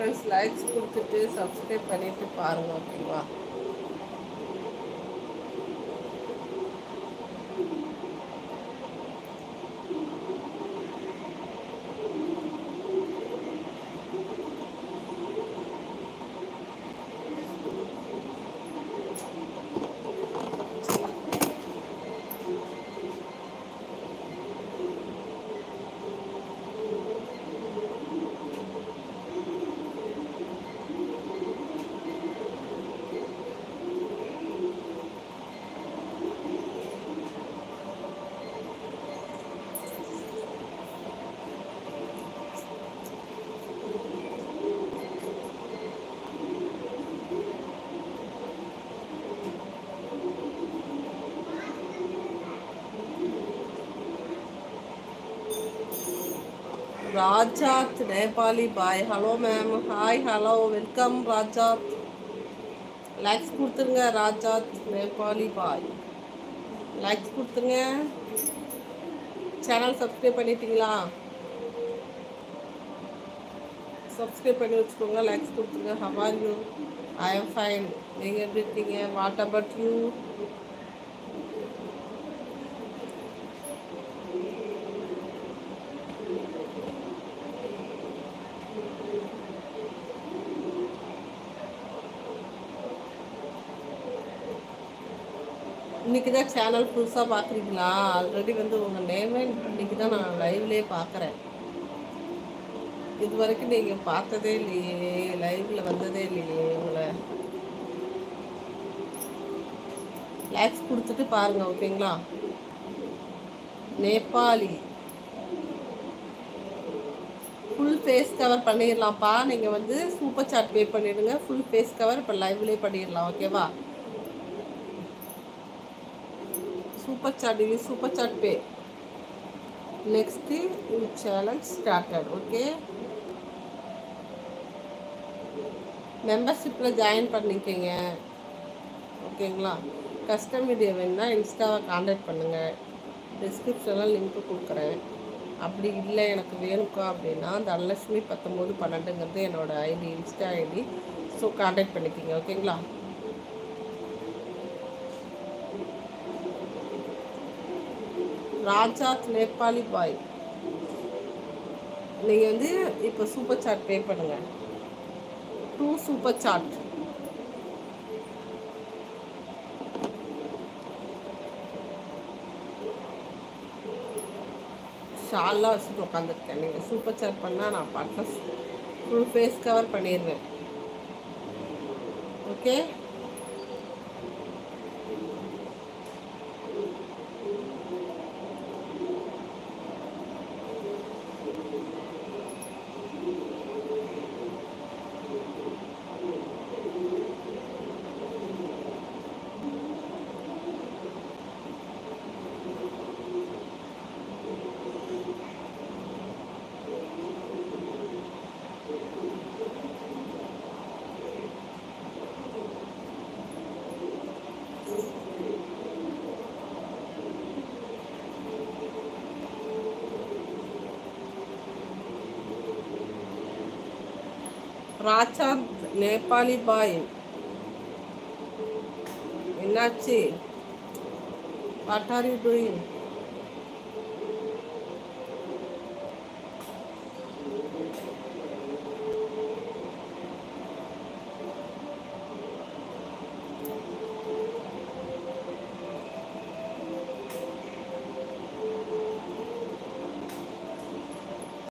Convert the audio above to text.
Friends, likes கொடுத்துட்டு subscribe பண்ணிட்டு பாருங்க, ஓகேவா? ராஜாத் நேபாளி பாய், hello ma'am, hi, hello, welcome Rajat. Likes கொடுத்துருங்க ராஜாத் நேபாளி பாய், லைக்ஸ் கொடுத்துருங்க. சேனல் சப்ஸ்கிரைப் பண்ணிட்டீங்களா? சப்ஸ்கிரைப் பண்ணி வச்சுக்கோங்க, லைக்ஸ் கொடுத்துருங்க. How are you? I am fine. நீங்கள் எப்படி இருக்கீங்க? What about you? இன்றைக்கி தான் சேனல் புதுசாக பார்க்குறீங்களா? ஆல்ரெடி வந்து உங்கள் நேமே இன்றைக்கி தான் நான் லைவ்லேயே பார்க்குறேன். இது வரைக்கும் நீங்கள் பார்த்ததே இல்லையே, லைவில் வந்ததே இல்லையே. உங்களை லைக்ஸ் கொடுத்துட்டு பாருங்கள், ஓகேங்களா? நேபாளி ஃபுல் ஃபேஸ் கவர் பண்ணிடலாம்ப்பா. நீங்கள் வந்து சூப்பர் சாட் பே பண்ணிடுங்க. ஃபுல் ஃபேஸ் கவர் இப்போ லைவ்லேயே பண்ணிடலாம், ஓகேவா? சூப்பர் சாட், இது super chat pay. Next challenge started, okay? மெம்பர்ஷிப்பில் ஜாயின் பண்ணிக்கோங்க, ஓகேங்களா? கஸ்டம் வீடியோ வேணுன்னா இன்ஸ்டாவை காண்டாக்ட் பண்ணுங்கள். டிஸ்கிரிப்ஷனில் லிங்க்கு கொடுக்குறேன். அப்படி இல்லை எனக்கு வேணுக்கா அப்படின்னா தனலட்சுமி 1912ங்கிறது என்னோடய ID, insta ID. So contact பண்ணிக்கோங்க, ஓகேங்களா? ராஜாத் நேபாளி பாய், நீங்கள் வந்து இப்போ சூப்பர் சாட் பே பண்ணுங்கள். 2 சூப்பர் சாட். ஷாலாக வச்சுட்டு உட்காந்துருக்கேன். நீங்கள் சூப்பர் சாட் பண்ணால் நான் பாட்டில் ஃபுல் ஃபேஸ் கவர் பண்ணிடுவேன், ஓகே? ராஜாத் நேபாளி பாய், என்னாச்சு? What are you doing?